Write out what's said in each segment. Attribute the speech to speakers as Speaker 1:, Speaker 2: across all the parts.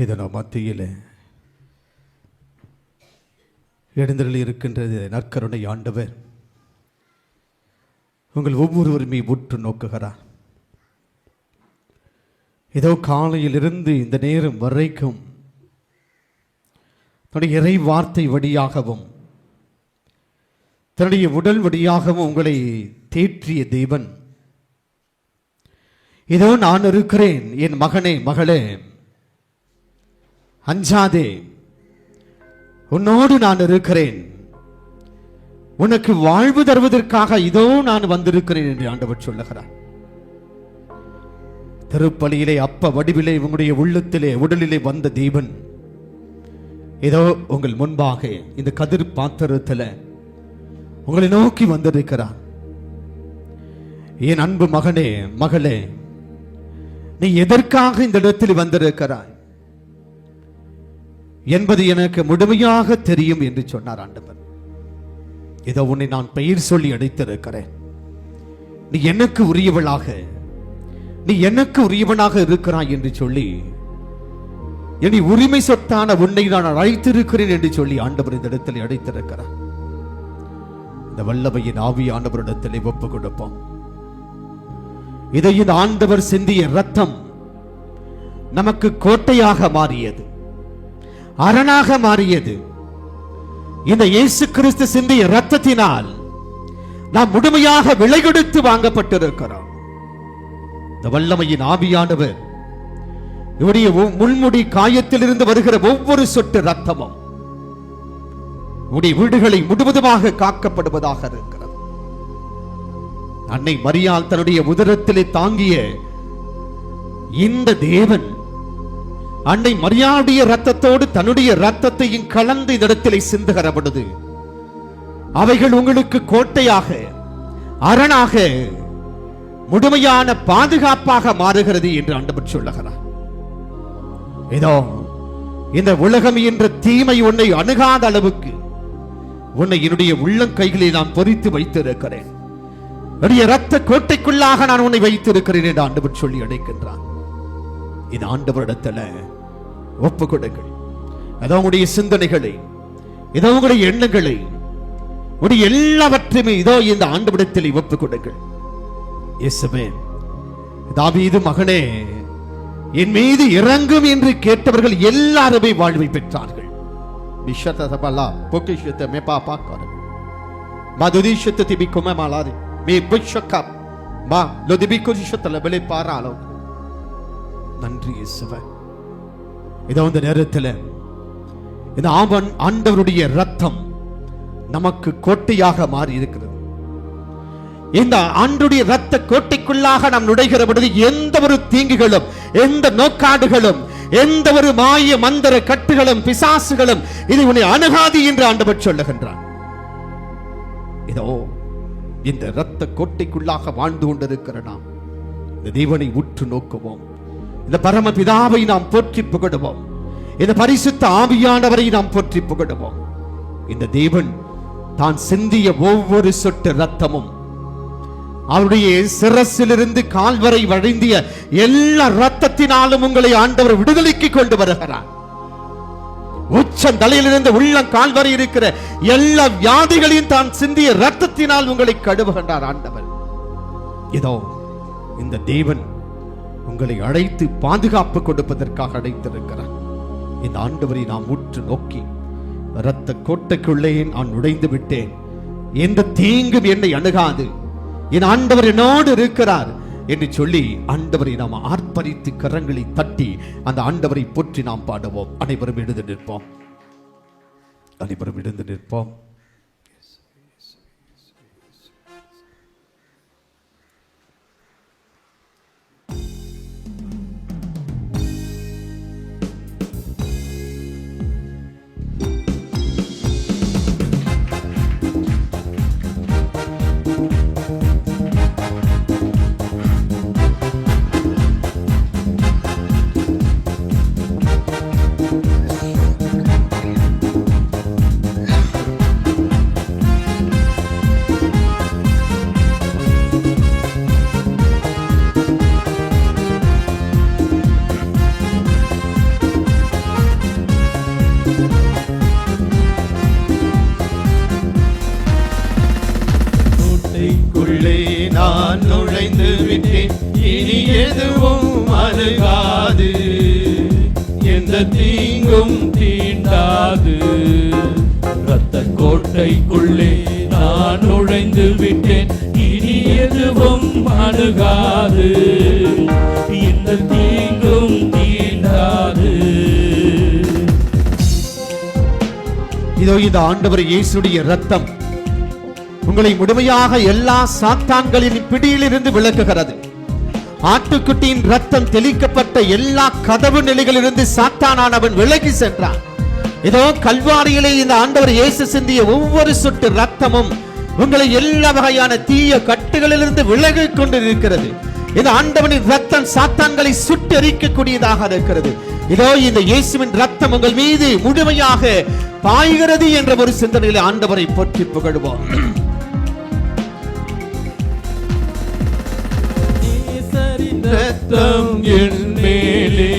Speaker 1: இதனோ மத்தியில் எழுந்தருளி இருக்கின்றது நற்கருணை ஆண்டவர் உங்கள் ஒவ்வொருவருமே உற்று நோக்குகிறார். ஏதோ காலையிலிருந்து இந்த நேரம் வரைக்கும் தன்னுடைய இறை வார்த்தை வழியாகவும் தன்னுடைய உடல் வழியாகவும் உங்களை தேற்றிய தேவன், இதோ நான் இருக்கிறேன் என் மகனே மகளே, அஞ்சாதே, உன்னோடு நான் இருக்கிறேன், உனக்கு வாழ்வு தருவதற்காக இதோ நான் வந்திருக்கிறேன் என்று ஆண்டவர் சொல்லுகிறார். திருப்பலியிலே அப்ப வடிவிலே உங்களுடைய உள்ளத்திலே உடலிலே வந்த தேவன் இதோ உங்கள் முன்பாக இந்த கதிர் பாத்திரத்தில் உங்களை நோக்கி வந்திருக்கிறார். என் அன்பு மகனே மகளே, நீ எதற்காக இந்த இடத்தில் வந்திருக்கிறாய் என்பது எனக்கு முழுமையாக தெரியும் என்று சொன்னார் ஆண்டவர். இதோ உன்னை நான் பெயர் சொல்லி அழைத்திருக்கிறேன். நீ எனக்கு உரியவளாக, நீ எனக்கு உரியவனாக இருக்கிறாய் என்று சொல்லி, இனி உரிமை சொத்தான உன்னை நான் அழைத்திருக்கிறேன் என்று சொல்லி ஆண்டவர் இந்த இடத்தில் அழைத்திருக்கிறார். இந்த வல்லமையின் ஆவியானவரிடத்திலே ஒப்பு கொடுப்போம். இதை இந்த ஆண்டவர் சிந்திய இரத்தம் நமக்கு கோட்டையாக மாறியது, அரணாக மாறியது. இந்த இயேசு கிறிஸ்து சிந்திய இரத்தத்தினால் நாம் முழுமையாக விலை கொடுத்து வாங்கப்பட்டிருக்கிறோம். இந்த வல்லமையின் ஆவியானவர் இவருடைய முள்முடி காயத்திலிருந்து வருகிற ஒவ்வொரு சொட்டு இரத்தமும் உடைய வீடுகளை முழுவதுமாக காக்கப்படுவதாக இருக்கிறது. அன்னை மரியாள் தன்னுடைய உதரத்திலே தாங்கிய இந்த தேவன் அன்னை மரியாளுடைய இரத்தத்தோடு தன்னுடைய இரத்தத்தையும் கலந்து இந்த இடத்திலே சிந்துகிற பொழுது அவைகள் உங்களுக்கு கோட்டையாக, அரணாக, முழுமையான பாதுகாப்பாக மாறுகிறது என்று ஆண்டவர் சொல்லுகிறார். இதோ இந்த உலகம் என்ற தீமை உன்னை அணுகாத அளவுக்கு உன்னை என்னுடைய உள்ளங்கைகளில் நான் பொறித்து வைத்திருக்கிறேன். என்னுடைய இரத்த கோட்டைக்குள்ளாக நான் உன்னை வைத்திருக்கிறேன் என்று ஆண்டவர் சொல்லி அழைக்கின்றான். இந்த ஆண்டவரிடத்தில் ஒப்பு கொடுங்கள். ஏதோ உங்களுடைய சிந்தனைகளை, ஏதோ உங்களுடைய எண்ணங்களை, உடைய எல்லாவற்றையுமே இதோ இந்த ஆண்டவரிடத்தில் ஒப்பு கொடுங்கள். இயேசுவே, தாவீது மகனே என் மீது இறங்கும் என்று கேட்டவர்கள் எல்லாருமே வாழ்வை பெற்றார்கள். நன்றி இயேசுவே. இதோ இந்த நேரத்தில் இந்த ஆண்டவருடைய இரத்தம் நமக்கு கோட்டையாக மாறி இருக்கிறது. இந்த ஆண்டுடைய இரத்த கோட்டைக்குள்ளாக நாம் நுழைகிற பொழுது எந்த ஒரு தீங்குகளும், எந்த நோக்காடுகளும், எந்த ஒரு மாய மந்திர கட்டுகளும், பிசாசுகளும் இதை உன்னை அணுகாது என்று ஆண்டவர் சொல்லுகின்றார். இதோ இந்த இரத்த கோட்டைக்குள்ளாக வாழ்ந்து கொண்டிருக்கிற நாம் இந்த தேவனை உற்று நோக்குவோம். இந்த பரமபிதாவை நாம் போற்றி புகழுவோம். இந்த பரிசுத்த ஆவியானவரை நாம் போற்றி புகழுவோம். இந்த தேவன் தான் சிந்திய ஒவ்வொரு சொட்டு இரத்தமும், அவருடைய சிரசிலிருந்து கால்வரை வழிந்திய எல்லா இரத்தத்தினாலும் உங்களை ஆண்டவர் விடுதலைக்கு கொண்டு வருகிறார். உச்சம் தலையிலிருந்து உள்ளம் கால்வரை இருக்கிற எல்லா வியாதிகளையும் தான் சிந்திய இரத்தத்தினால் உங்களை கழுவுகின்றார் ஆண்டவர். இதோ இந்த தேவன் உங்களை அழைத்து பாதுகாப்பு கொடுப்பதற்காக அழைத்திருக்கிறார். இந்த ஆண்டவரை நாம் உற்று நோக்கி, இரத்த கோட்டைக்குள்ளே நான் நுழைந்து விட்டேன், எந்த தீங்கும் என்னை அணுகாது, என் ஆண்டவர் என்னோடு இருக்கிறார் என்று சொல்லி ஆண்டவரை நாம் ஆர்ப்பரித்து கரங்களை தட்டி அந்த ஆண்டவரை போற்றி நாம் பாடுவோம். அனைவரும் எழுந்து நிற்போம். அனைவரும் எழுந்து நிற்போம்.
Speaker 2: இனி எதுவும் அணுகாது, எந்த தீங்கும் தீண்டாது. இரத்த கோட்டைக்குள்ளே நான் நுழைந்து விட்டேன், இனி எதுவும் அணுகாது, எந்த தீங்கும் தீண்டாது.
Speaker 1: இதோ இந்த ஆண்டவர் இயேசுடைய இரத்தம் உங்களை முழுமையாக எல்லா சாத்தான்களின் பிடியிலிருந்து விலக்குகிறது. ஆட்டுக்குட்டியின் ரத்தம் தெளிக்கப்பட்ட எல்லா கதவு நிலைகளிலிருந்து சாத்தானானவன் விலகி சென்றான். இதோ கல்வாரியிலே இந்த ஆண்டவர் இயேசு சிந்திய ஒவ்வொரு சொட்டு ரத்தமும் உங்களை எல்லா வகையான தீய கட்டுகளிலிருந்து விலகிக் கொண்டிருக்கிறது. இந்த ஆண்டவனின் ரத்தம் சாத்தான்களை சுட்டெரிக்கக்கூடியதாக இருக்கிறது. இதோ இந்த இயேசுவின் ரத்தம் உங்கள் மீது முழுமையாக பாய்கிறது என்ற ஒரு சிந்தனையில் ஆண்டவரை போற்றி புகழ்வோம்.
Speaker 2: ரத்தம் என் மேலே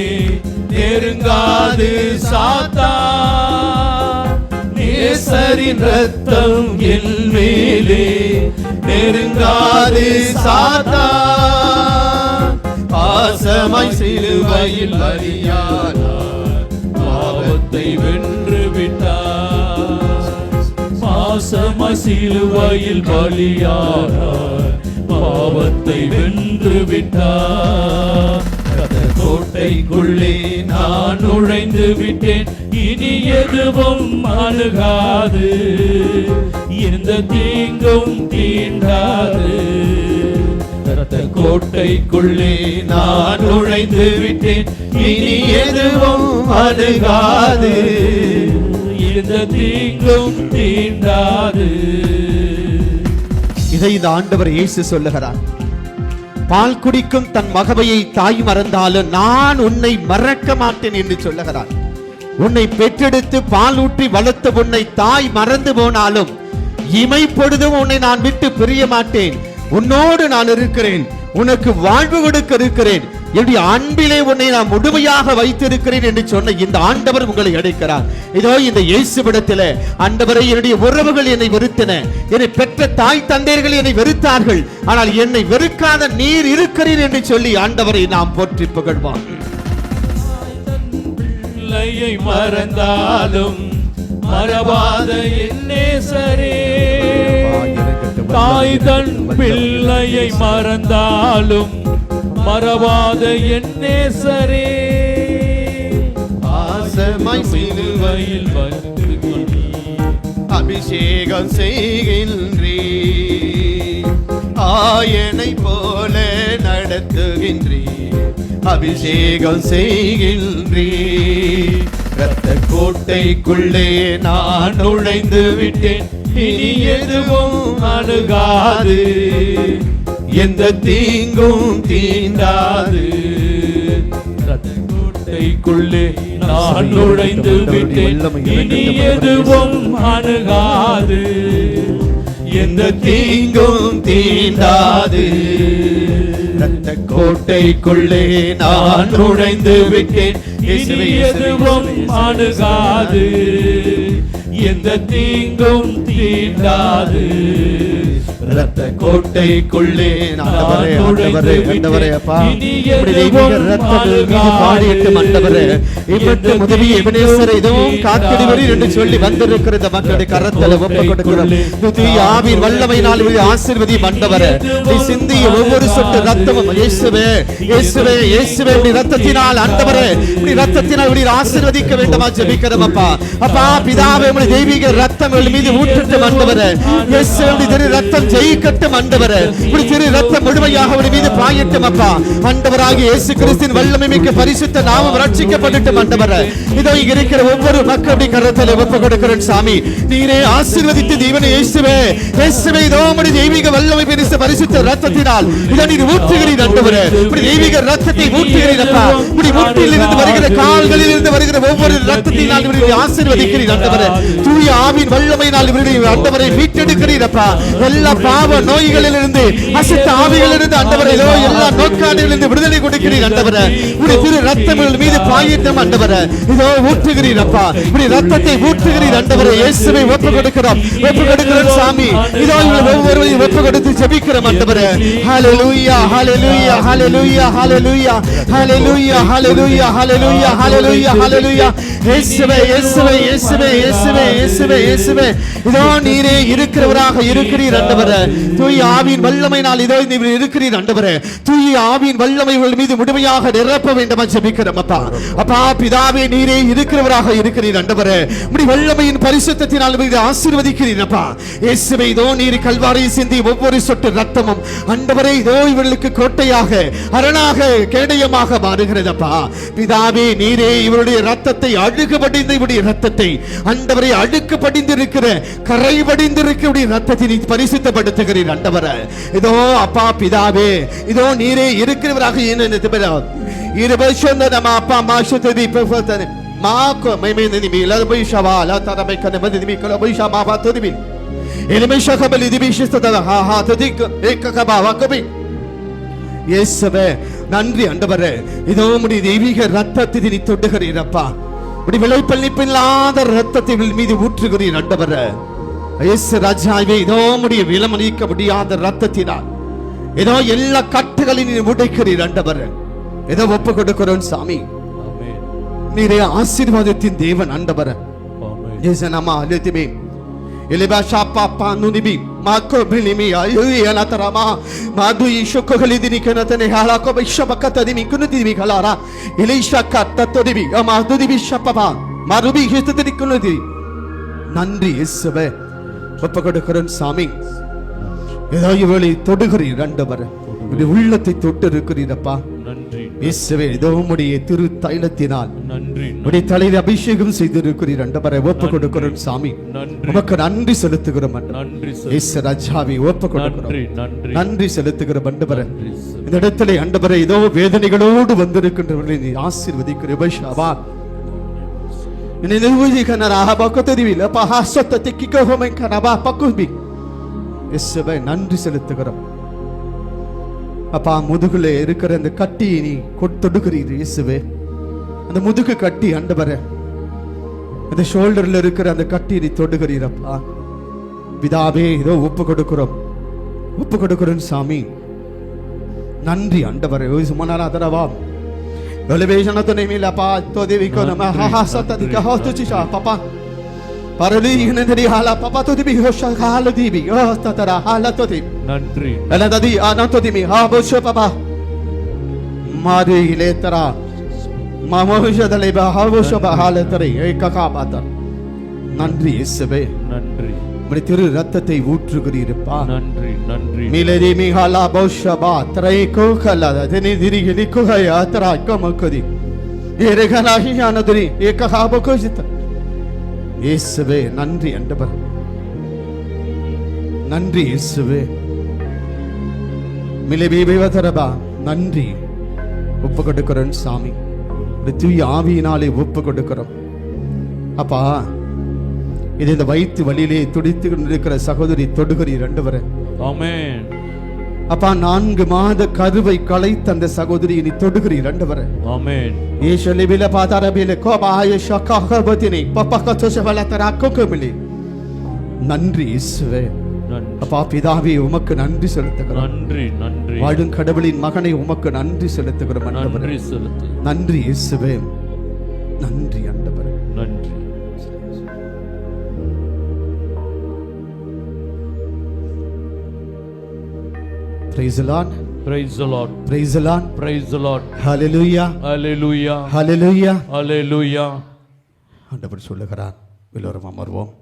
Speaker 2: நெருங்காது சாத்தான், நேசரின் ரத்தம் என் மேலே நெருங்காது சாத்தான். பாசமாய் சிலுவையில் பலியானார், பாவத்தை வென்று விட்டார். பாசமாய் சிலுவையில் பலியானார், பாவத்தை வென்று விட்டார். கோட்டைக்குள்ளே நான் நுழைந்து விட்டேன், இனி எதுவும் அணுகாது, எந்த தீங்கும் தீண்டாது. கோட்டைக்குள்ளே நான் நுழைந்து விட்டேன், இனி எதுவும் அணுகாது, எந்த தீங்கும் தீண்டாது.
Speaker 1: இதை இந்த ஆண்டவர் இயேசு சொல்லுகிறார். பால் குடிக்கும் தன் மகவையை தாய் மறந்தாலும் நான் உன்னை மறக்க மாட்டேன் என்று சொல்லுகிறார். உன்னை பெற்றெடுத்து பால் ஊற்றி வளர்த்த உன்னை தாய் மறந்து போனாலும் இமை பொழுதும் உன்னை நான் விட்டு பிரிய மாட்டேன். உன்னோடு நான் இருக்கிறேன், உனக்கு வாழ்வு கொடுக்க இருக்கிறேன், என்னுடைய அன்பிலே உன்னை நான் முழுமையாக வைத்திருக்கிறேன் என்று சொன்ன இந்த ஆண்டவர் உங்களை அழைக்கிறார். இதோ இந்த இயேசுவிடத்திலே, ஆண்டவரை, என்னுடைய உறவுகள் என்னை வெறுத்தன, என்னை பெற்ற தாய் தந்தையர்கள் என்னை வெறுத்தார்கள், ஆனால் என்னை வெறுக்காத நீர் இருக்கிறீர் என்று சொல்லி ஆண்டவரை நாம் போற்றி புகழ்வான்.
Speaker 2: பிள்ளையை மறந்தாலும் மறவாத நேசரே, தாய் தன் பிள்ளையை மறந்தாலும் மறவாத நேசரே, பாசமாய் சிலுவையில் வந்து அபிஷேகம் செய்கின்றீர், ஆயனை போல நடத்துகின்றீர், அபிஷேகம் செய்கின்றீர். இரத்த கோட்டைக்குள்ளே நான் நுழைந்து விட்டேன், இனி எதுவும் அணுகாது, எந்த தீங்கும் தீண்டாது. இரத்த கோட்டைக்குள்ளே நான் நுழைந்து விட்டேன், இனி எதுவும் அணுகாது, எந்த தீங்கும் தீண்டாது. இரத்த கோட்டைக்குள்ளே நான் நுழைந்து விட்டேன், இனி எதுவும் அணுகாது, எந்த தீங்கும் தீண்டாது. இரத்த கோட்டைக்குள்ளே நான் நுழைந்து விட்டேன், இனி எதுவும் அணுகாது,
Speaker 1: உதவி எபனேசரை இதுவும் காத்திடுவீர் என்று சொல்லி வந்திருக்கிற இந்த மக்களுடைய கரத்தில் ஒப்புக் கொடுக்கிறோம். ஆவியின் வல்லமையினால் ஆசீர்வதி மண்டவரே, நீ சிந்திய ஒவ்வொரு சொட்டு ரத்தமும் இயேசுவே, இயேசுவே, இயேசுவே, உடைய ரத்தத்தினால் ஆண்டவரே, உடைய ரத்தத்தினால் உடைய ஆசீர்வதிக்க வேண்டுமா ஜெபிக்கிறோம். அப்பா, அப்பா, பிதாவே, உடைய தெய்வீக ரத்தம் எங்கள் மீது ஊற்றட்டும் ஆண்டவரே. இயேசுவே, உடைய திரு ரத்தம் ஜெயிக்கட்டும் ஆண்டவரே, உடைய திரு ரத்தம் முழுமையாக உடைய மீது பாயட்டும் அப்பா. ஆண்டவராகிய இயேசு கிறிஸ்துவின் வல்லமை மிக்க பரிசுத்த நாமம் ரட்சிக்கப்படட்டும் ஆண்டவரே. இதோ இங்க இருக்கிற ஒவ்வொரு மக்களுடைய கரத்தில் ஒப்புக் கொடுக்கிறேன் சாமி. நீரே ஆசீர்வதித்து தேவனே இயேசுவே, இயேசுவே, இதோ உம்முடைய தெய்வீக வல்லமை பெருச பரிசுத்த ரத்தத்தினால் இதோ நீர் ஊற்றுகிறீர் ஆண்டவரே. உம்முடைய தெய்வீக ரத்தத்தை ஊற்றுகிறீர் அப்பா. உம்முடைய முட்டில் இருந்து வருகிற, கால்களில் இருந்து வருகிற ஒவ்வொரு ரத்தத்தினால் இவரை ஆசீர்வதிக்கிறீர் ஆண்டவரே. தூய ஆவியின் வல்லமையினால் இவருடைய ஆண்டவரை மீட்டெடுக்கிறீர் அப்பா. எல்லா பாவ நோய்களிலிருந்து, அசுத்த ஆவிகளிலிருந்து ஆண்டவரே, இதோ எல்லா நோக்காடிகளிலிருந்து விடுதலை கொடுக்கிறீர் இருக்கிறீர் ஆண்டவரே. உம்முடைய திரு ரத்தம் எங்கள் மீது பாயிட்டும் ஆண்டவரே. இதோ ஊற்றுகிறீர் அப்பா, உம்முடைய ரத்தத்தை ஊற்றுகிறீர் ஆண்டவரே. இயேசுவை ஒப்புக் கொடுக்கிறோம் சாமி. இதோ ஒவ்வொருவரையும் ஒப்புக் கொடுத்து ஜெபிக்கிறோம் ஆண்டவரே. ஹல்லேலூயா ஹல்லேலூயா ஹல்லேலூயா ஹல்லேலூயா ஹல்லேலூயா ஹல்லேலூயா ஹல்லேலூயா ஹல்லேலூயா ஹல்லேலூயா. இயேசுவே இயேசுவே இயேசுவே இயேசுவே இயேசுவே இயேசுவே. இதோ நீரே இருக்கிறவராக இருக்கிறீர் ஆண்டவரே. தூய ஆவியின் வல்லமையினால் இதோ நீர் இருக்கிறீர் ஆண்டவரே. தூய ஆவியின் வல்லமை உங்கள் மீது முழுமையாக நிரப்ப வேண்டும் ஜெபிக்கிறோம் அப்பா. அப்பா பிதாவே, நீரே இருக்கிறவராக இருக்கிறீர் ஆண்டவரே. உம்முடைய வல்லமையின் பரிசுத்தத்தினால் மீது ஆசீர்வதிக்கிறீர் அப்பா. இயேசுவே, இதோ நீர் கல்வாரியில் சிந்தி ஒவ்வொரு சொட்டு ரத்தமும் ஆண்டவரே இதோ இவர்களுக்கு கோட்டையாக அரணாக கேடயமாக மாறுகிறதப்பா. பிதாவே, நீரே இவருடைய ரத்தத்தை அழுக்கு படிந்த இவருடைய ரத்தத்தை ஆண்டவரை அழுக்கு படிந்திருக்கிற கரை படிந்திருக்கிற ரத்தத்தை நீ பரிசுத்தப்படுத்துகிறீர் ஆண்டவரே. இதோ அப்பா பிதாவே, இதோ நீரே இருக்கிறவராக அப்பா மாசுத்ததி மாக்கோ மைமேனி மீலா பைஷவாலா தரமை கனமதி மீக்கல பைஷா மாபா ததிபி எலிமேஷா கபலி திபிஷிஸ்தத ஹா ஹா ததிக் ஏக்ககபா வகபி. இயேசுவே நன்றி ஆண்டவரே. இதோ உம்முடைய தெய்வீக ரத்தத்தை நீ தொடுகிறீர் அப்பா. உம்முடைய விலைப்பள்ளிப்பில்லாத ரத்தத்தை மீது ஊற்றுகிறீர் ஆண்டவரே. இயேசு ராஜாவே, இதோ உம்முடைய விலமணிக்க முடியாத ரத்தத்தினால் இதோ எல்லா கட்டுகளையும் நீ உடைக்கிறீர் ஆண்டவரே. இதோ ஒப்பு கொடுக்கிறோம் சாமி. நீரே ஆசீர்வாதத்தின் தேவன் ஆண்டவரே. இயேசுநாமா அலுதிபி எலிபாஷா பாப்பா நுனிபி மாக்கோ பிலிமி அயுயனதரமா மாது இஷோகலிதினி கனதனே ஹாலாகோ பைஷபக்கததிமி குனுதிமி கலாரா எலிஷா கத்தததிபி மாதுதிபி ஷப்பபா மாருபி ஹிஸ்ததி குனுதி. நன்றி இயேசுவே, ஒப்பு கொடுக்கிறோம் சாமி. ஏதோ இவளை தொடுகிறீர் ஆண்டவரே. உம்முடைய உள்ளத்தை தொட்டு இருக்கிறீரப்பா. இயேசுவே, இதோ உம்முடைய திரு தைலத்தினால் உம்முடைய தலையில் அபிஷேகம் செய்திருக்கிறீர் ஆண்டவரே. ஒப்பு கொடுக்கிறோம் சாமி. உமக்கு நன்றி செலுத்துகிறோம் இயேசு ராஜாவே. ஒப்பு கொடுக்கிறோம், நன்றி செலுத்துகிறோம் ஆண்டவரே. இந்த இடத்திலே ஆண்டவரே இதோ வேதனைகளோடு வந்திருக்கின்றவர்களை நீ ஆசீர்வதிக்கிறீர். பைஷாவா நீ நிர்வகிக்கனரா பக்கத்ததிவில் பஹாசத்த திக்கிகோமை கனபா பக்குபி. இயேசுவே நன்றி செலுத்துகிறோம் அப்பா. முதுகுல இருக்கிற அந்த கட்டியை நீ தொடுகிறீர் இயேசுவே. அந்த முதுகு கட்டி ஆண்டவரே, அந்த ஷோல்டர்ல இருக்கிற அந்த கட்டியை நீ தொடுகிறீர் அப்பா. பிதாவே, இதோ ஒப்பு கொடுக்கிறோம் சாமி. நன்றி ஆண்டவரே. சுமனாதரவா எலிவேஷனத்தனை மீல அப்பா தோதேவிக்கோ நம ஹஹசத்ததிக ஹோத்துச்சிஷா பாப்பா பரலீகனதரி ஹாலா பாப்பா தோதிபி ஹோஷா ஹாலதிபி ஓஸ்ததரா ஹாலதோதி. நன்றி அலததி ஆனதோதிமி ஹாபோஷ பாப்பா மாரி இலேதரா மாமோஷதலைபா ஹாபோஷ ஹாலதரி ஏககாபாத. நன்றி இயேசுவே, நன்றி. உம்முடைய திரு ரத்தத்தை ஊற்றுகிறீரப்பா. நன்றி நன்றி. மிலரி மிஹாலா பௌஷபா தரை கோகலா தனி திரிகிலி குஹயா தரா கமகதி ஏரகலாஹி ஆனதரி ஏககாபகோஜித. இயேசுவே நன்றி ஆண்டவர். நன்றி இயேசுவே. மிலபிபவதரபா நன்றி. ஒப்பு கொடுக்கிறோம் சாமி. தூய ஆவியினாலே ஒப்பு கொடுக்கிறோம் அப்பா. இது இந்த வயிற்று வழியிலே துடித்து கொண்டிருக்கிற சகோதரி தொடுகிறீர் ஆண்டவரே. ஆமென் அப்பா. 4 மாத கருவை களைத்த அந்த சகோதரியை நீ தொடுகிறீர் ஆண்டவரே. ஆமென். ஏஷலிபில பாதாரபில கோபாய ஷகஹபதினி பப்பகதோஷவலதரா கோகமிலி. நன்றி இயேசுவே. அப்பா பிதாவே, உமக்கு நன்றி செலுத்துகிறோம். நன்றி நன்றி. வாழும் கடவுளின் மகனை உமக்கு நன்றி செலுத்துகிறோம் ஆண்டவரே. நன்றி செலுத்து. நன்றி இயேசுவே. நன்றி ஆண்டவரே. நன்றி. Praise the Lord. Praise the Lord. Praise the Lord. Praise the Lord. Hallelujah. Hallelujah. Hallelujah. Hallelujah. ஆண்டவர் சொல்லுகிறார். எல்லோரும் அமர்வோம்.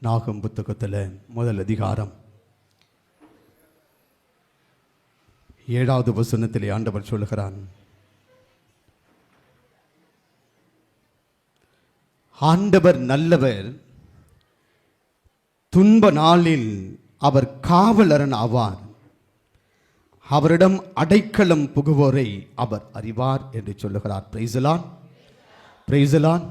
Speaker 1: நாகம் புத்தகத்தில் முதல் அதிகாரம் 7வது வசனத்திலே ஆண்டவர் சொல்லுகிறான், ஆண்டவர் நல்லவர், துன்ப நாளில் அவர் காவலரன் ஆவார், அவரிடம் அடைக்கலம் புகுவோரை அவர் அறிவார் என்று சொல்லுகிறார். Praise the Lord. Praise the Lord.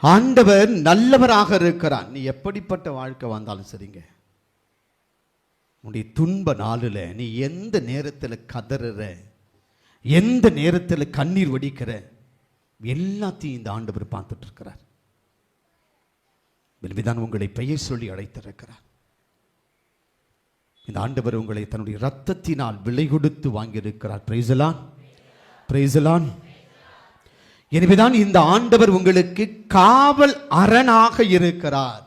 Speaker 1: ஆண்டவர் நல்லவராக இருக்கிறார். நீ எப்படிப்பட்ட வாழ்க்கை வந்தாலும் சரிங்க, உன்னுடைய துன்ப நாளில் நீ எந்த நேரத்தில் கதறுற, எந்த நேரத்தில் கண்ணீர் வடிக்கிற, எல்லாத்தையும் இந்த ஆண்டவர் பார்த்துட்டு இருக்கிறார். விரும்பிதான் உங்களை பெயர் சொல்லி அழைத்திருக்கிறார். இந்த ஆண்டவர் உங்களை தன்னுடைய இரத்தத்தினால் விலை கொடுத்து வாங்கியிருக்கிறார். Praise the Lord, praise the Lord. எனவேதான் இந்த ஆண்டவர் உங்களுக்கு காவல் அரணாக இருக்கிறார்.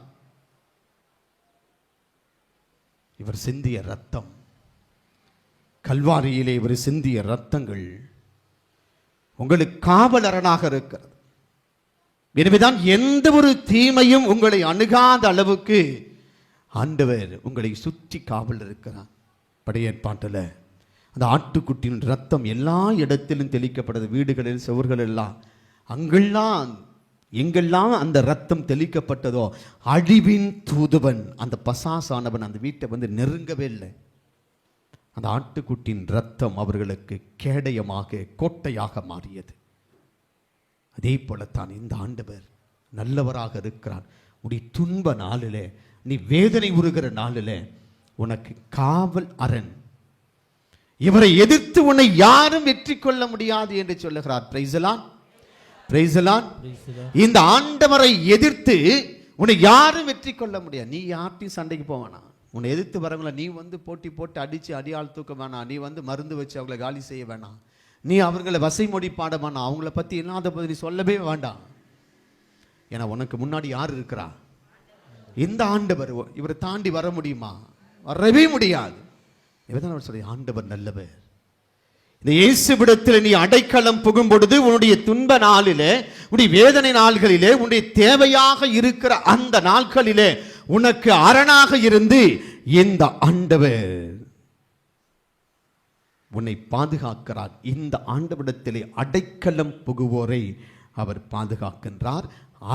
Speaker 1: இவர் சிந்திய ரத்தம், கல்வாரியிலே இவர் சிந்திய ரத்தங்கள் உங்களுக்கு காவல் அரணாக இருக்கிறது. எனவேதான் எந்த ஒரு தீமையும் உங்களை அணுகாத அளவுக்கு ஆண்டவர் உங்களை சுற்றி காவல் இருக்கிறார். பழைய ஏற்பாட்டில் அந்த ஆட்டுக்குட்டியின் ரத்தம் எல்லா இடத்திலும் தெளிக்கப்படுது. வீடுகளில், சுவர்கள் எல்லாம், அங்கெல்லாம் எங்கெல்லாம் அந்த ரத்தம் தெளிக்கப்பட்டதோ அழிவின் தூதுவன், அந்த பசாசானவன் அந்த வீட்டை வந்து நெருங்கவே இல்லை. அந்த ஆட்டுக்குட்டியின் ரத்தம் அவர்களுக்கு கேடயமாக, கோட்டையாக மாறியது. அதே போலத்தான் இந்த ஆண்டவர் நல்லவராக இருக்கிறார். உன்னுடைய துன்ப நாளிலே, நீ வேதனை உருகிற நாளிலே உனக்கு காவல் அரண். இவரை எதிர்த்து உன்னை யாரும் வெற்றி கொள்ள முடியாது என்று சொல்லுகிறார். Praise the Lord, praise the Lord. இந்த ஆண்டவரை எதிர்த்து உன்னை யாரும் வெற்றி கொள்ள முடியாது. நீ யார்ட்டையும் சண்டைக்கு போக வேணாம். உன்னை எதிர்த்து வரவங்கள நீ வந்து போட்டி போட்டு அடிச்சு அடியாள் தூக்க வேணாம். நீ வந்து மருந்து வச்சு அவங்களை காலி செய்ய வேணாம். நீ அவர்களை வசைமொழி பாட வேணாம். அவங்கள பற்றி இல்லாத பற்றி சொல்லவே வேண்டாம். ஏன்னா உனக்கு முன்னாடி யார் இருக்கிறா? இந்த ஆண்டவர். இவரை தாண்டி வர முடியுமா? வரவே முடியாது. இவர்தான் அவர் சொல்லி, ஆண்டவர் நல்லவர். இந்த இயேசுவிடத்தில் நீ அடைக்கலம் புகும் பொழுது உன்னுடைய துன்ப நாளிலே, உன்னுடைய வேதனை நாள்களிலே, உன்னுடைய தேவையாக இருக்கிற அந்த நாட்களிலே உனக்கு அரணாக இருந்து இந்த ஆண்டவர் உன்னை பாதுகாக்கிறார். இந்த ஆண்டவரிடத்திலே அடைக்கலம் புகுவோரை அவர் பாதுகாக்கின்றார்,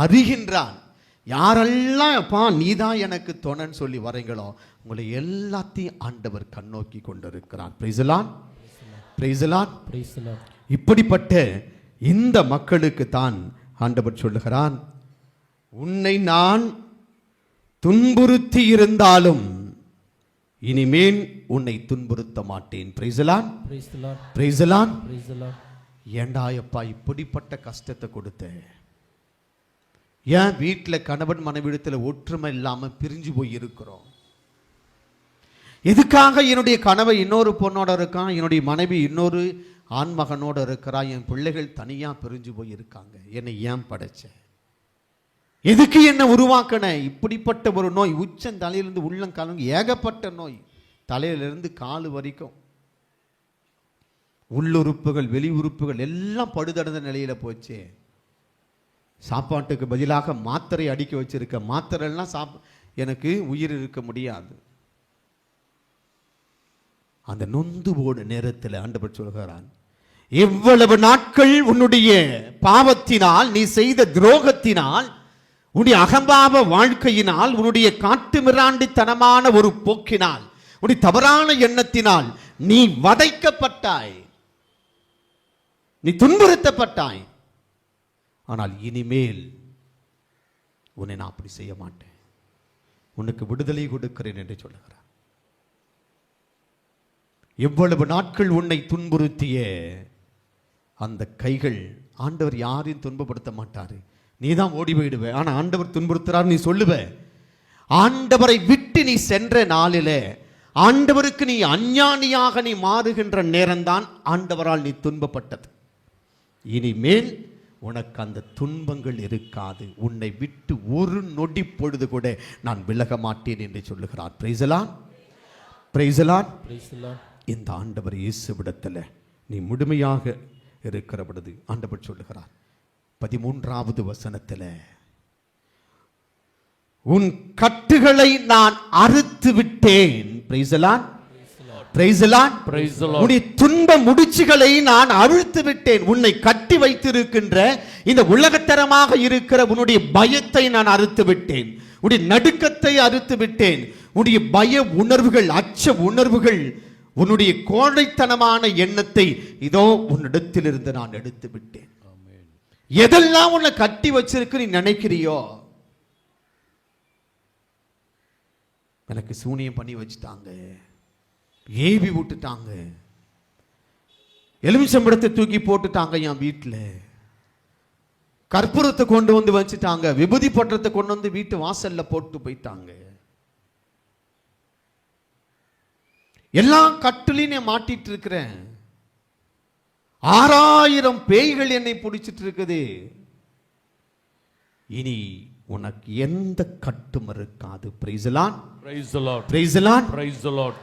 Speaker 1: அறிகின்றார். யாரெல்லாம் அப்பா நீதான் எனக்கு துணைன்னு சொல்லி வரீங்களோ உங்களை எல்லாத்தையும் ஆண்டவர் கண்ணோக்கி கொண்டிருக்கிறார். Price the Lord, praise the Lord, praise the Lord. இப்படிப்பட்ட இந்த மக்களுக்கு தான் ஆண்டவர் சொல்லுகிறான், உன்னை நான் துன்புறுத்தி இருந்தாலும் இனிமேல் உன்னை துன்புறுத்த மாட்டேன். Price the Lord, praise the Lord, praise the Lord, praise the Lord. ஏண்டா அப்பா இப்படிப்பட்ட கஷ்டத்தை கொடுத்த? ஏன் வீட்டில் கணவன் மனைவிடத்தில் ஒற்றுமை இல்லாமல் பிரிஞ்சு போய் இருக்கிறோம்? எதுக்காக என்னுடைய கணவன் இன்னொரு பொண்ணோட இருக்கான், என்னுடைய மனைவி இன்னொரு ஆண்மகனோட இருக்கிறா, என் பிள்ளைகள் தனியாக பிரிஞ்சு போய் இருக்காங்க? என்னை ஏன் படைச்ச? எதுக்கு என்ன உருவாக்கின? இப்படிப்பட்ட ஒரு நோய் உச்சம் தலையிலிருந்து உள்ளங்காலம், ஏகப்பட்ட நோய், தலையிலிருந்து காலு வரைக்கும் உள்ளுறுப்புகள் வெளி உறுப்புகள் எல்லாம் படுதடைந்த நிலையில போச்சு. சாப்பாட்டுக்கு பதிலாக மாத்திரை அடிக்க வச்சிருக்க. மாத்திரைலாம் எனக்கு உயிர் இருக்க முடியாது. அந்த நொந்து போன நேரத்தில் ஆண்டவர் சொல்கிறான், எவ்வளவு நாட்கள் உன்னுடைய பாவத்தினால், நீ செய்த துரோகத்தினால், உன்னுடைய அகம்பாவ வாழ்க்கையினால், உன்னுடைய காட்டு மிராண்டித்தனமான ஒரு போக்கினால், உன்னுடைய தவறான எண்ணத்தினால் நீ வதைக்கப்பட்டாய், நீ துன்புறுத்தப்பட்டாய். ஆனால் இனிமேல் உன்னை நான் அப்படி செய்ய மாட்டேன், உனக்கு விடுதலை கொடுக்கிறேன் என்று சொல்லுகிறார். எவ்வளவு நாட்கள் உன்னை துன்புறுத்திய அந்த கைகள், ஆண்டவர் யாரையும் துன்பப்படுத்த மாட்டாரு, நீதான் ஓடி போயிடுவ. ஆனா ஆண்டவர் துன்புறுத்துறார் நீ சொல்லுவ. ஆண்டவரை விட்டு நீ சென்ற நாளிலே, ஆண்டவருக்கு நீ அஞ்ஞானியாக நீ மாறுகின்ற நேரம்தான் ஆண்டவரால் நீ துன்பப்பட்டது. இனிமேல் உனக்கு அந்த துன்பங்கள் இருக்காது. உன்னை விட்டு ஒரு நொடி பொழுது கூட நான் விலக மாட்டேன் என்று சொல்லுகிறார். Praise the Lord, praise the Lord, praise the Lord. இந்த ஆண்டவர் இயேசுவிடத்தில் நீ முழுமையாக இருக்கிற பொழுது ஆண்டவர் சொல்லுகிறார் 13வது வசனத்தில், உன் கட்டுகளை நான் அறுத்து விட்டேன். Price the Lord, praise the Lord, praise the Lord. உன்னுடைய துன்ப முடிச்சுகளை நான் அவிழ்த்து விட்டேன். உன்னை கட்டி வைத்திருக்கின்ற இந்த உலகத்தரமாக இருக்கிற உன்னுடைய பயத்தை நான் அறுத்து விட்டேன். உன்னுடைய நடுக்கத்தை அறுத்து விட்டேன். உன்னுடைய பய உணர்வுகள், அச்ச உணர்வுகள், உன்னுடைய கோழைத்தனமான எண்ணத்தை இதோ உன்னிடத்திலிருந்து நான் எடுத்து விட்டேன். எதெல்லாம் உன்னை கட்டி வச்சிருக்கு நீ நினைக்கிறியோ, எனக்கு சூனியம் பண்ணி வச்சுட்டாங்க, ஏவி விட்டுட்டாங்க, எலுமிச்சம்பழத்தை தூக்கி போட்டுட்டாங்க என் வீட்டில், கற்பூரத்தை கொண்டு வந்து வச்சுட்டாங்க, விபூதி பற்றத்தை கொண்டு வந்து வீட்டு வாசல்ல போட்டு போயிட்டாங்க, எல்லா கட்டுலையும் நான் மாட்டிட்டு இருக்கிறேன், 6000 பேய்கள் என்னை பிடிச்சிட்டு இருக்குது, இனி உனக்கு எந்த கட்டும் இருக்காது. Price the Lord,
Speaker 2: praise the Lord,
Speaker 1: praise the Lord,
Speaker 2: praise the Lord.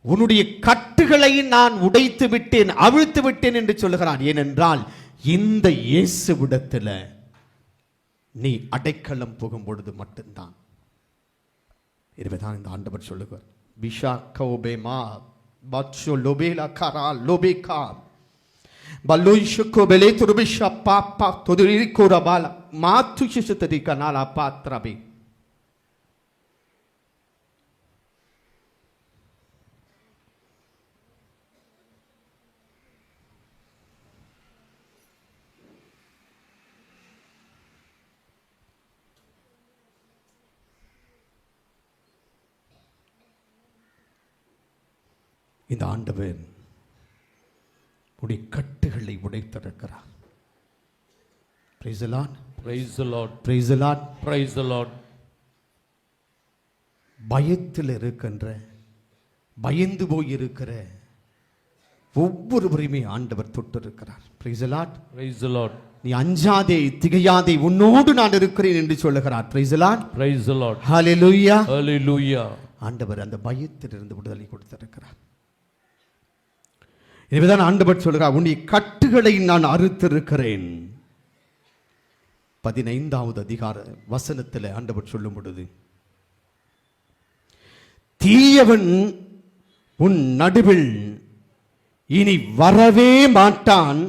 Speaker 1: உன்னுடைய கட்டுகளை நான் உடைத்து விட்டேன், அவிழ்த்து விட்டேன் என்று சொல்லுகிறான். ஏனென்றால் இந்த இயேசுவிடத்தில் நீ அடைக்கலம் புகும் பொழுது மட்டும்தான். இதுதான் இந்த ஆண்டவர் சொல்லுகிறார். விஷா கௌபேமா பட்சோ லோபேலா கரா லோபேகா பல்லுஷுக்கோ பெலே துருபிஷா பாப்பா தொதுரி கோரபால மாத்துஷிஷதரி கனாலா பாத்ரபி. இந்த ஆண்டவர் உடைய கட்டுகளை உடைத்திருக்கிறார். Praise the Lord,
Speaker 2: praise the Lord,
Speaker 1: praise the Lord,
Speaker 2: praise the Lord.
Speaker 1: பயத்தில் இருக்கின்ற, பயந்து போய் இருக்கிற ஒவ்வொருவரையுமே ஆண்டவர் தொட்டு இருக்கிறார். Praise the Lord,
Speaker 2: praise the Lord.
Speaker 1: நீ அஞ்சாதே திகையாதே, உன்னோடு நான் இருக்கிறேன் என்று சொல்லுகிறார். Praise the Lord,
Speaker 2: praise the Lord.
Speaker 1: Hallelujah,
Speaker 2: hallelujah.
Speaker 1: ஆண்டவர் அந்த பயத்திலிருந்து விடுதலை கொடுத்திருக்கிறார். எனவேதான் ஆண்டவர் சொல்கிறார், உன்னுடைய கட்டுகளை நான் அறுத்திருக்கிறேன். 15வது அதிகார வசனத்தில் ஆண்டவர் சொல்லும் பொழுது, தீயவன் உன் நடுவில் இனி வரவே மாட்டான்,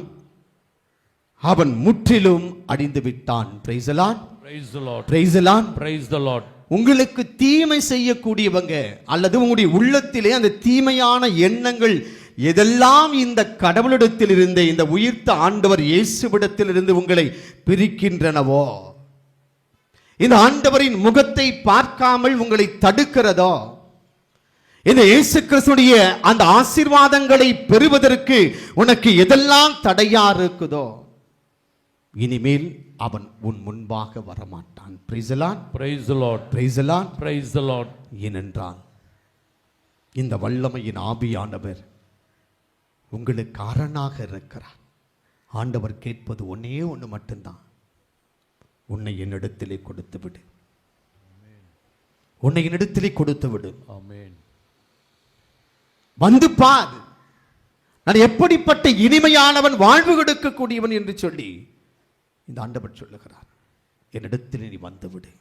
Speaker 1: அவன் முற்றிலும் அழிந்து விட்டான். Price the Lord,
Speaker 2: praise the Lord,
Speaker 1: praise the Lord,
Speaker 2: praise the Lord.
Speaker 1: உங்களுக்கு தீமை செய்யக்கூடியவங்க அல்லது உங்களுடைய உள்ளத்திலே அந்த தீமையான எண்ணங்கள் எதெல்லாம் இந்த கடவுளிடத்தில் இருந்து, இந்த உயிர்த்த ஆண்டவர் இயேசுவிடத்தில் இருந்து உங்களை பிரிக்கின்றனவோ, இந்த ஆண்டவரின் முகத்தை பார்க்காமல் உங்களை தடுக்கிறதோ, இந்த இயேசு கிறிஸ்துவின் அந்த ஆசீர்வாதங்களை பெறுவதற்கு உனக்கு எதெல்லாம் தடையா இருக்குதோ, இனிமேல் அவன் உன் முன்பாக வரமாட்டான். Price the Lord,
Speaker 2: praise the Lord,
Speaker 1: praise the Lord,
Speaker 2: praise the Lord.
Speaker 1: ஏனென்றால் இந்த வல்லமையின் ஆவியானவர் உங்களுக்கு அரணாக இருக்கிறார். ஆண்டவர் கேட்பது ஒன்னே ஒன்று மட்டும்தான், உன்னை என்னிடத்திலே கொடுத்து விடு, உன்னை என்னிடத்திலே கொடுத்து விடு.
Speaker 2: ஆமென்.
Speaker 1: வந்து பார், நான் எப்படிப்பட்ட இனிமையானவன், வாழ்வு கொடுக்கக்கூடியவன் என்று சொல்லி இந்த ஆண்டவர் சொல்லுகிறார். என்னிடத்திலே நீ வந்து விடு.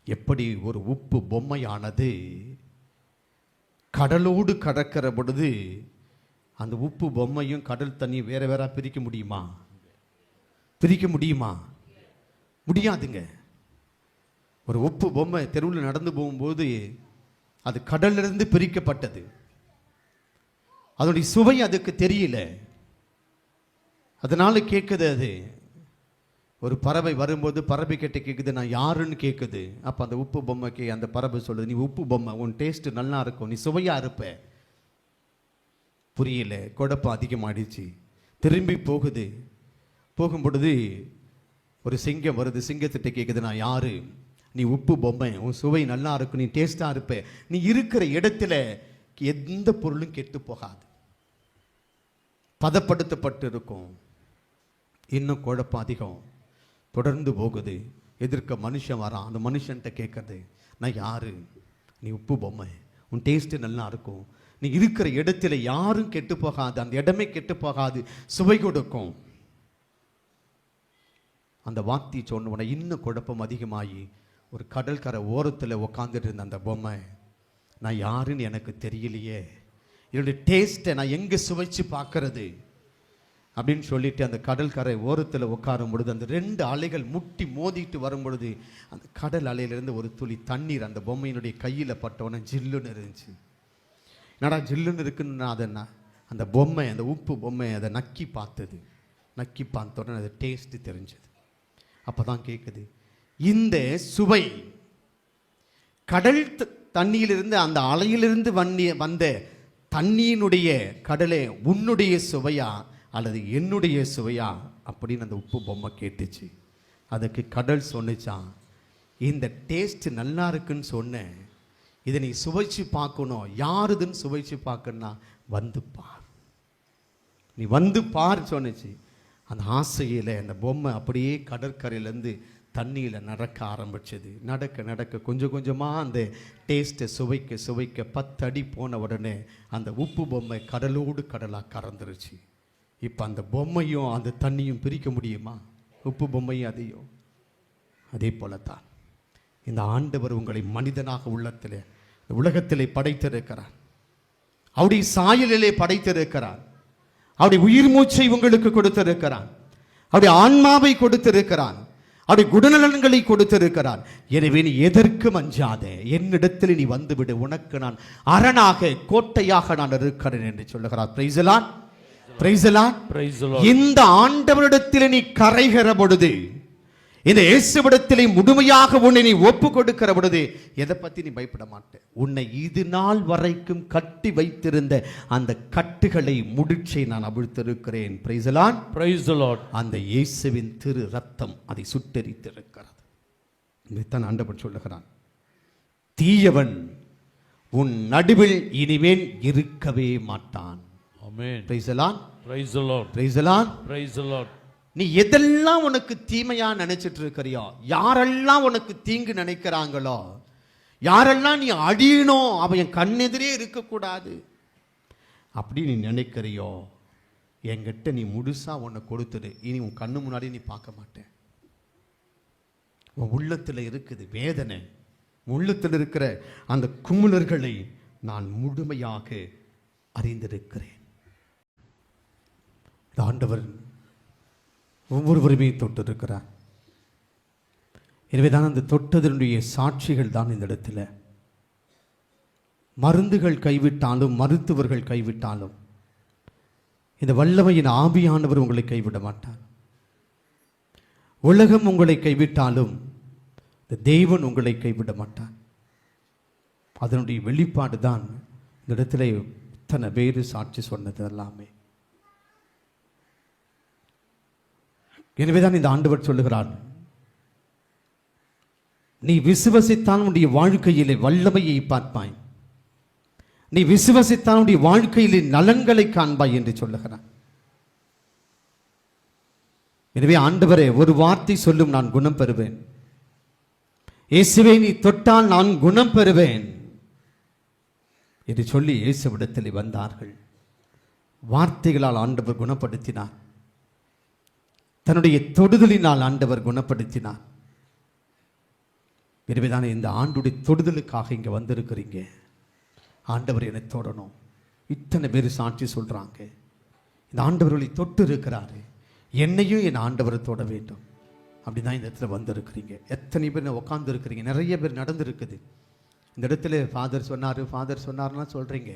Speaker 1: எப்படி ஒரு உப்பு பொம்மையானது கடலோடு கடக்கிற பொழுது அந்த உப்பு பொம்மையும் கடல் தண்ணியும் வேற வேற பிரிக்க முடியுமா? பிரிக்க முடியுமா? முடியாதுங்க. ஒரு உப்பு பொம்மை தெருவில் நடந்து போகும்போது அது கடலிலிருந்து பிரிக்கப்பட்டது, அதனுடைய சுவை அதுக்கு தெரியல, அதனால கேட்குது. அது ஒரு பறவை வரும்போது பறவை கிட்ட கேட்குது, நான் யாருன்னு கேட்குது. அப்போ அந்த உப்பு பொம்மைக்கு அந்த பறவை சொல்லுது, நீ உப்பு பொம்மை, உன் டேஸ்ட் நல்லா இருக்கும், நீ சுவையா இருப்ப. புரியல, குழப்பம் அதிகமாகிடுச்சு. திரும்பி போகுது. போகும் பொழுது ஒரு சிங்கம் வருது. சிங்கத்திட்ட கேட்குது, நான் யாரு? நீ உப்பு பொம்மை, உன் சுவை நல்லா இருக்கும், நீ டேஸ்டா இருப்ப, நீ இருக்கிற இடத்துல எந்த பொருளும் கெட்டு போகாது, பதப்படுத்தப்பட்டு இருக்கும். இன்னும் குழப்பம் அதிகம். தொடர்ந்து போகுது. எதிர்க்க மனுஷன் வரான். அந்த மனுஷன்கிட்ட கேட்கறது, நான் யாரு? நீ உப்பு பொம்மை, உன் டேஸ்ட் நல்லா இருக்கும், நீ இருக்கிற இடத்துல யாரும் கெட்டு போகாது, அந்த இடமே கெட்டு போகாது, சுவை கொடுக்கும். அந்த வார்த்தை சொன்ன உடனே இன்னும் குழப்பம் அதிகமாகி ஒரு கடற்கரை ஓரத்தில் உட்காந்துட்டு இருந்த அந்த பொம்மை, நான் யாருன்னு எனக்கு தெரியலையே, என்னுடைய டேஸ்ட்டை நான் எங்கே சுவைச்சு பார்க்கறது அப்படின்னு சொல்லிட்டு அந்த கடற்கரை ஓரத்தில் உட்காரும் பொழுது அந்த 2 அலைகள் முட்டி மோதிட்டு வரும் பொழுது அந்த கடல் அலையிலிருந்து ஒரு துளி தண்ணீர் அந்த பொம்மையினுடைய கையில் பட்டவுடனே ஜில்லுன்னு இருந்துச்சு. என்னடா ஜில்லுன்னு இருக்குன்னு அதை அந்த பொம்மை, அந்த உப்பு பொம்மை அதை நக்கி பார்த்தது. நக்கி பார்த்த உடனே அது டேஸ்ட் தெரிஞ்சது. அப்போ தான் கேட்குது, இந்த சுவை கடல் தண்ணியிலிருந்து, அந்த அலையிலிருந்து வந்த தண்ணியினுடைய கடலே உன்னுடைய சுவையா அல்லது என்னுடைய சுவையா அப்படின்னு அந்த உப்பு பொம்மை கேட்டுச்சு. அதுக்கு கடல் சொன்னிச்சான், இந்த டேஸ்ட் நல்லா இருக்குன்னு சொன்னேன், இதை நீ சுவைச்சு பார்க்கணும். யாருதுன்னு சுவைச்சு பார்க்கணும்னா வந்து பார், நீ வந்து பார் சொன்னிச்சு. அந்த ஆசையில் அந்த பொம்மை அப்படியே கடற்கரையிலேருந்து தண்ணியில் நடக்க ஆரம்பிச்சது. நடக்க நடக்க கொஞ்சம் கொஞ்சமாக அந்த டேஸ்ட்டை சுவைக்க சுவைக்க 10 அடி போன உடனே அந்த உப்பு பொம்மை கடலோடு கடலாக கறந்துருச்சு. இப்போ அந்த பொம்மையும் அந்த தண்ணியும் பிரிக்க முடியுமா? உப்பு பொம்மையும் அதையும். அதே போலத்தான் இந்த ஆண்டவர் உங்களை மனிதனாக உலகத்திலே படைத்திருக்கிறார். அவருடைய சாயலிலே படைத்திருக்கிறார். அவருடைய உயிர் மூச்சை உங்களுக்கு கொடுத்திருக்கிறார். அவருடைய ஆன்மாவை கொடுத்திருக்கிறார். அவருடைய குணநலன்களை கொடுத்திருக்கிறார். எனவே நீ எதற்கும் அஞ்சாதே, என்னிடத்தில் நீ வந்துவிடு, உனக்கு நான் அரணாக கோட்டையாக நான் இருக்கிறேன் என்று சொல்லுகிறார். Praise the Lord, praise the Lord, praise the Lord. இந்த ஆண்டவரிடத்தில் நீ கரைகிற பொழுது, இந்த இயேசுவிடத்திலே முழுமையாக உன்னை நீ ஒப்பு கொடுக்கிற பொழுது எதை பத்தி நீ பயப்பட மாட்டே. உன்னை இது நாள் வரைக்கும் கட்டி வைத்திருந்த அந்த கட்டுகளை முடிச்சை நான் அவிழ்த்திருக்கிறேன். Praise the Lord, praise the Lord. அந்த இயேசுவின் திரு ரத்தம் அதை சுட்டெரித்திருக்கிறது. இதைத்தான் ஆண்டவர் சொல்லுகிறான், தீயவன் உன் நடுவில் இனிமேல் இருக்கவே மாட்டான். Amen. Praise the Lord, praise the Lord, praise the Lord, praise the Lord. நீ எதெல்லாம் உனக்கு தீமையா நினைச்சிட்டு இருக்கிறியோ, யாரெல்லாம் உனக்கு தீங்கு நினைக்கிறாங்களோ, யாரெல்லாம் நீ அழியணும், அவன் என் கண்ணெதிரே இருக்கக்கூடாது அப்படி நீ நினைக்கிறியோ, என்கிட்ட நீ முழுசா உன்னை கொடுத்துடு. இனி உன் கண்ணு முன்னாடி நீ பார்க்க மாட்டேன். உன் உள்ளத்தில் இருக்குது வேதனை, உள்ளத்தில் இருக்கிற அந்த குமுலர்களை நான் முழுமையாக அறிந்திருக்கிறேன். ஆண்டவர் ஒவ்வொருவருமே தொட்டிருக்கிறார். எனவேதான் அந்த தொட்டதனுடைய சாட்சிகள் தான் இந்த இடத்துல. மருந்துகள் கைவிட்டாலும், மருத்துவர்கள் கைவிட்டாலும், இந்த வல்லமையின் ஆவியானவர் உங்களை கைவிட மாட்டார். உலகம் உங்களை கைவிட்டாலும் இந்த தேவன் உங்களை கைவிட மாட்டார். அதனுடைய வெளிப்பாடு தான் இந்த இடத்துல இத்தனை பேர் சாட்சி சொன்னது எல்லாமே. எனவேதான் இந்த ஆண்டவர் சொல்லுகிறார், நீ விசுவசித்தால் உன்னுடைய வாழ்க்கையிலே வல்லமையை பார்ப்பாய், நீ விசுவசித்தால் உன்னுடைய வாழ்க்கையிலே நலன்களை காண்பாய் என்று சொல்லுகிறார். எனவே ஆண்டவரே, ஒரு வார்த்தை சொல்லும் நான் குணம் பெறுவேன். இயேசுவை நீ தொட்டால் நான் குணம் பெறுவேன் என்று சொல்லி இயேசுவிடத்தில் வந்தார்கள். வார்த்தைகளால் ஆண்டவர் குணப்படுத்தினார். தன்னுடைய தொடுதலினால் ஆண்டவர் குணப்படுத்தினார். எனவேதானே இந்த ஆண்டுடைய தொடுதலுக்காக இங்கே வந்திருக்கிறீங்க. ஆண்டவர் என்னை தொடணும். இத்தனை பேர் சாட்சி சொல்றாங்க, இந்த ஆண்டவர்களை தொட்டு இருக்கிறாரு, என்னையும் என் ஆண்டவரை தொட வேண்டும். அப்படிதான் இந்த இடத்துல வந்திருக்கிறீங்க. எத்தனை பேர் உட்கார்ந்து இருக்கிறீங்க, நிறைய பேர் நடந்திருக்குது. இந்த இடத்துல ஃபாதர் சொன்னார்னா சொல்றீங்க.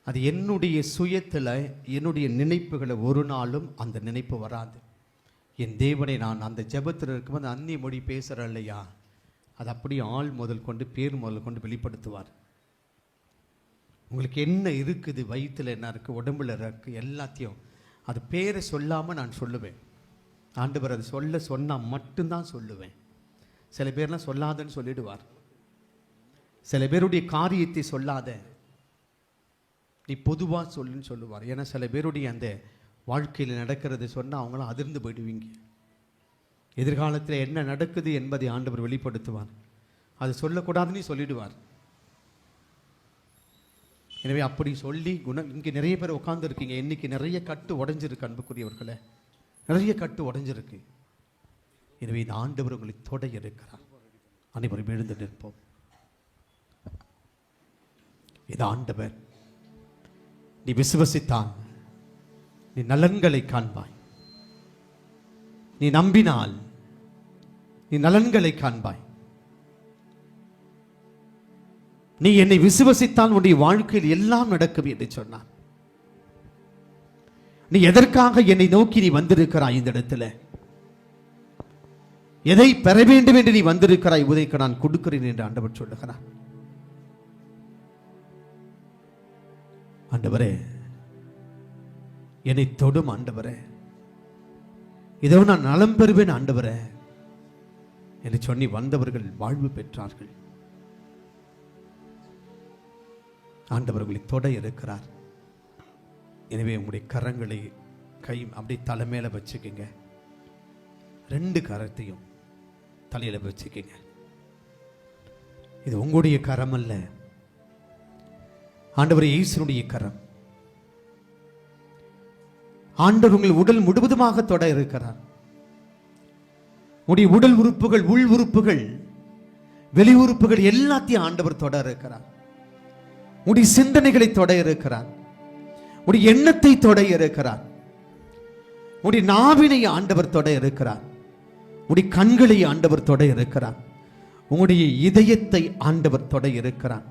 Speaker 1: அது என்னுடைய சுயத்தில், என்னுடைய நினைப்புகளை ஒரு நாளும் அந்த நினைப்பு வராது. என் தேவனை நான் அந்த ஜெபத்தில் இருக்கும்போது அந்நிய மொழி பேசுகிறேன் இல்லையா, அது அப்படியே ஆள் முதல் கொண்டு பேர் முதல் கொண்டு வெளிப்படுத்துவார். உங்களுக்கு என்ன இருக்குது, வயிற்றில் என்ன இருக்குது, உடம்புல இருக்குது, எல்லாத்தையும் அது பேரை சொல்லாமல் நான் சொல்லுவேன். ஆண்டவர் அது சொன்னால் மட்டும்தான் சொல்லுவேன். சில பேர்லாம் சொல்லாதன்னு சொல்லிடுவார். சில பேருடைய காரியத்தை சொல்லாத, நீ பொதுவாக சொல்லுன்னு சொல்லுவார். ஏன்னா சில பேருடைய அந்த வாழ்க்கையில் நடக்கிறது சொன்னால் அவங்களாம் அதிர்ந்து போயிடுவீங்க. எதிர்காலத்தில் என்ன நடக்குது என்பதை ஆண்டவர் வெளிப்படுத்துவார். அது சொல்லக்கூடாதுன்னு சொல்லிடுவார். எனவே அப்படி சொல்லி இங்கே நிறைய பேர் உட்கார்ந்து இருக்கீங்க. இன்னைக்கு நிறைய கட்டு உடைஞ்சிருக்கு அன்புக்குரியவர்களே, நிறைய கட்டு உடைஞ்சிருக்கு. எனவே இந்த ஆண்டவர் உங்களை தொட இருக்கிறார். அனைவரும் எழுந்து நிற்போம். இது ஆண்டவர், நீ விசுவசித்தான் நீ நலன்களை காண்பாய். நீ நம்பினால் நீ நலன்களை காண்பாய். நீ என்னை விசுவசித்தால் உன்னுடைய வாழ்க்கையில் எல்லாம் நடக்கும் என்று சொன்னார். நீ எதற்காக என்னை நோக்கி நீ வந்திருக்கிறாய்? இந்த இடத்துல எதை பெற வேண்டும் என்று நீ வந்திருக்கிறாய்? உதைக்க நான் கொடுக்கிறேன் என்று ஆண்டவர் சொல்லுகிறார். ஆண்டவரே, என்னை தொடும் ஆண்டவரே, இதோ நான் நலம் பெறுவேன் ஆண்டவரே என்று சொல்லி வந்தவர்கள் வாழ்வு பெற்றார்கள். ஆண்டவர்களை தொட இருக்கிறார். எனவே உங்களுடைய கரங்களை கை அப்படி தலைமையில வச்சுக்கங்க. 2 கரத்தையும் தலையில வச்சுக்கங்க. இது உங்களுடைய கரம் அல்ல, ஆண்டவர் இயேசுனுடைய கரம். ஆண்டவர் உங்கள் உடல் முழுவதுமாக தொட இருக்கிறார். உடைய உடல் உறுப்புகள், உள் உறுப்புகள், வெளி உறுப்புகள் எல்லாத்தையும் ஆண்டவர் தொட இருக்கிறார். உடைய சிந்தனைகளை தொட இருக்கிறார். உடைய எண்ணத்தை தொட இருக்கிறார். உடைய நாவினை ஆண்டவர் தொட இருக்கிறார். உடைய கண்களை ஆண்டவர் தொட இருக்கிறார். உங்களுடைய இதயத்தை ஆண்டவர் தொட இருக்கிறார்.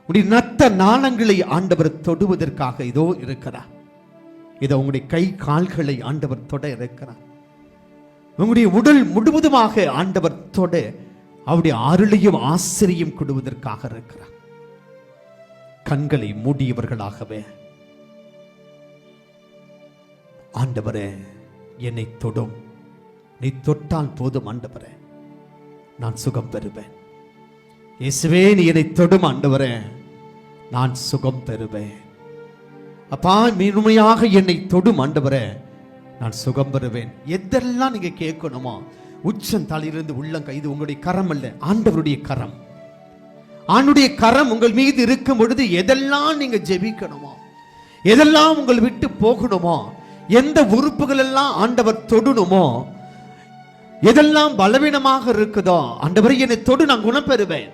Speaker 1: உடைய நத்த நாளங்களை ஆண்டவர் தொடுவதற்காக இதோ இருக்கிறார். இதோ உங்களுடைய கை கால்களை ஆண்டவர் தொட இருக்கிறார். உங்களுடைய உடல் முழுவதுமாக ஆண்டவர் தொட அவருடைய அருளையும் ஆசிரியம் கொடுவதற்காக இருக்கிறார். கண்களை மூடியவர்களாகவே ஆண்டவரே என்னை தொடும், நீ தொட்டால் போதும் ஆண்டவரே நான் சுகம் பெறுவேன். இயேசுவே நீ என்னை தொடும் ஆண்டவரே நான் சுகம் பெறுவேன். அப்பா முழுமையாக என்னை தொடும் ஆண்டவரே நான் சுகம் பெறுவேன். எதெல்லாம் நீங்க கேட்கணுமோ உச்சம் தலையிலிருந்து உள்ளம் கை, இது உங்களுடைய கரம் அல்ல, ஆண்டவருடைய கரம். ஆண்டுடைய கரம் உங்கள் மீது இருக்கும் பொழுது எதெல்லாம் நீங்க ஜெபிக்கணுமோ, எதெல்லாம் உங்கள் விட்டு போகணுமோ, எந்த உறுப்புகள் எல்லாம் ஆண்டவர் தொடணுமோ, எதெல்லாம் பலவீனமாக இருக்குதோ, ஆண்டவரை என்னை தொடு நான் குணம் பெறுவேன்.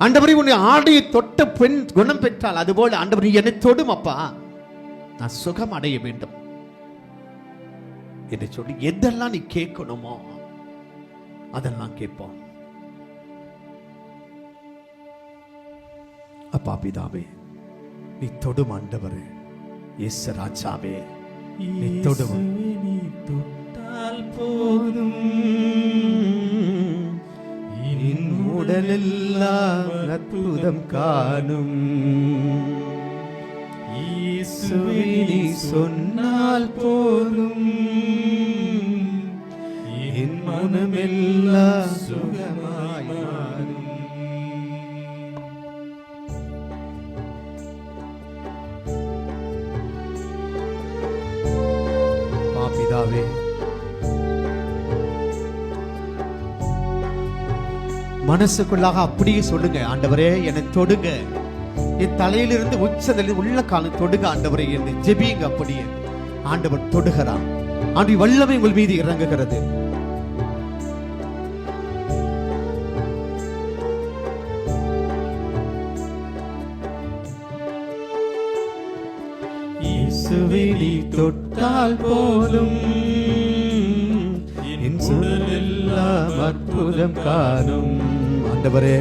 Speaker 1: ஆண்டவரை உன்னை ஆடையை தொட்ட பெண் குணம் பெற்றால் அதுபோல ஆண்டவரை என்னை தொடும் அப்பா நான் சுகம் அடைய வேண்டும் என்று சொல்லி எதெல்லாம் நீ கேட்கணுமோ அதெல்லாம் கேட்போம். அப்பா பிதாவே நீ தொடும் ஆண்டவரே, இயேசு ராஜாவே நீ தொடும்.
Speaker 3: நீ தொட்டால் போதும் என் உடலெல்லாம் அற்புதம் காணும். இயேசுவே நீ சொன்னால் போதும் என் மனமெல்லாம் சுகமாய் மாறும்.
Speaker 1: பிதாவே மனசுக்குள்ளாக அப்படியே சொல்லுங்க, ஆண்டவரே என்னை தொடுங்க, என் தலையிலிருந்து உச்சத்தில் உள்ள காலம் தொடுங்க ஆண்டவரே என்று ஜெபிங்க. அப்படியே ஆண்டவர் தொடுகிறார். ஆண்டு வல்லமை உங்கள் மீது இறங்குகிறது.
Speaker 3: இயேசுவே நீ தொட்டால் போதும் என் உடலெல்லாம் அற்புதம் காணும்.
Speaker 1: ஆண்டவரே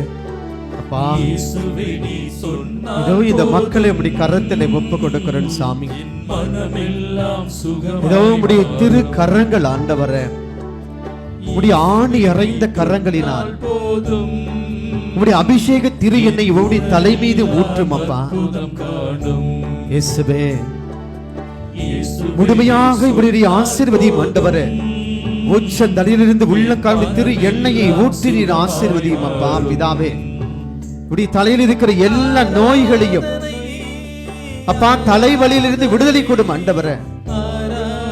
Speaker 1: அப்பா
Speaker 3: இயேசுவே நீ சொன்னால்
Speaker 1: இதோ இந்த மக்களை உம்முடைய கரத்திலே ஒப்பு கொடுக்கிறேன் சாமி.
Speaker 3: மனமெல்லாம் சுகம்.
Speaker 1: இதோ உம்முடைய திரு கரங்கள் ஆண்டவரே, உம்முடைய ஆணி அறைந்த கரங்களினால்
Speaker 3: போதும்
Speaker 1: உம்முடைய அபிஷேக திரு என்னை உம்முடைய தலை மீது ஊற்றும் அப்பா. இயேசுவே முழுமையாக இவருடைய ஆசீர்வதியும் ஆண்டவரே, உச்ச தலையிலிருந்து உள்ள கால திரு எண்ணெயை ஊற்றி நீர் ஆசீர்வதியும் அப்பா. பிதாவே உடைய தலையில் இருக்கிற எல்லா நோய்களையும் அப்பா தலைவலியிலிருந்து விடுதலை கொடும் ஆண்டவரே.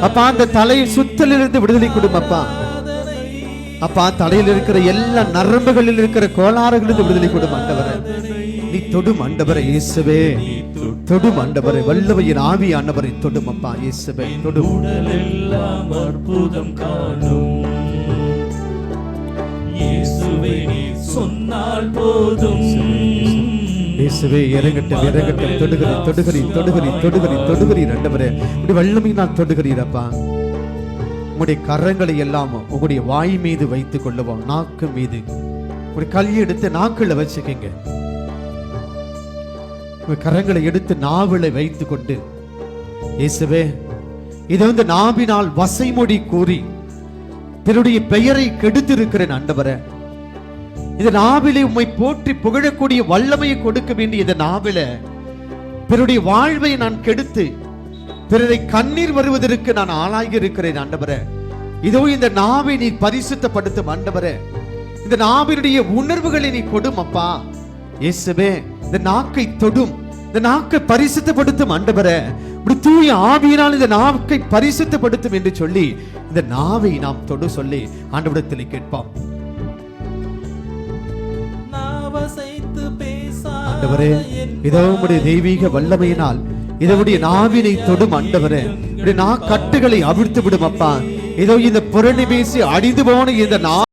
Speaker 1: அப்பா அந்த தலை சுத்தலிலிருந்து விடுதலை கொடும் அப்பா. அப்பா தலையில் இருக்கிற எல்லா நரம்புகளில் இருக்கிற கோளாறுகளிலிருந்து விடுதலை கொடும் ஆண்டவரே. நீ தொடும் ஆண்டவரே இயேசுவே, தொடும் ஆண்டவரே, வல்லமையின் ஆவி ஆண்டவரை தொடும் அப்பா இயேசுவே, தொடும்.
Speaker 3: உடலெல்லாம் அற்புதம் காணும். இயேசுவே நீ சொன்னால் போதும்.
Speaker 1: இயேசுவே இறங்கட்டும் இறங்கட்டும், தொடுகிறீர் தொடுகிறீர் தொடுகிறீர் தொடுகிறீர் தொடுகிறீர் ஆண்டவரே, உடைய வல்லமையினால் தொடுகிறீர் அப்பா. உங்களுடைய கரங்களை எல்லாம் உங்களுடைய வாய் மீது வைத்துக் கொள்ளுவோம், நாக்கு மீது ஒரு கல்வி எடுத்து நாக்குல வச்சுக்கங்க. கரங்களை எடுத்து நாவலை வைத்துக் கொண்டு இயேசுவே இதை வந்து நாவினால் வசைமொழி கூறி பிறருடைய பெயரை கெடுத்திருக்கிறேன் ஆண்டவரே. இந்த நாவிலே உம்மை போற்றி புகழக்கூடிய வல்லமையை கொடுக்க வேண்டிய இந்த நாவில பிறருடைய வாழ்வை நான் கெடுத்து பிறரை கண்ணீர் வருவதற்கு நான் ஆளாகி இருக்கிறேன் ஆண்டவரே. இதோ இந்த நாவை நீ பரிசுத்தப்படுத்தும் ஆண்டவரே. இந்த நாவினுடைய உணர்வுகளை நீ கொடும் அப்பா இயேசுவே. இந்த நாக்கை தொடும், இந்த நாக்கை பரிசுத்தப்படுத்தும் ஆண்டவரே. இப்படி தூய ஆவியினால் இந்த நாக்கை பரிசுத்தப்படுத்தும் என்று சொல்லி இந்த நாவை நாம் தொடு சொல்லி ஆண்டவரிடத்தில் கேட்போம். ஆண்டவரே, இதோ உம்முடைய தெய்வீக வல்லமையினால் இதனுடைய நாவினை தொடும் ஆண்டவரே. நா கட்டுகளை அவிழ்த்து விடும் அப்பா. இதோ இந்த புரணி பேசி அடிந்து போன இந்த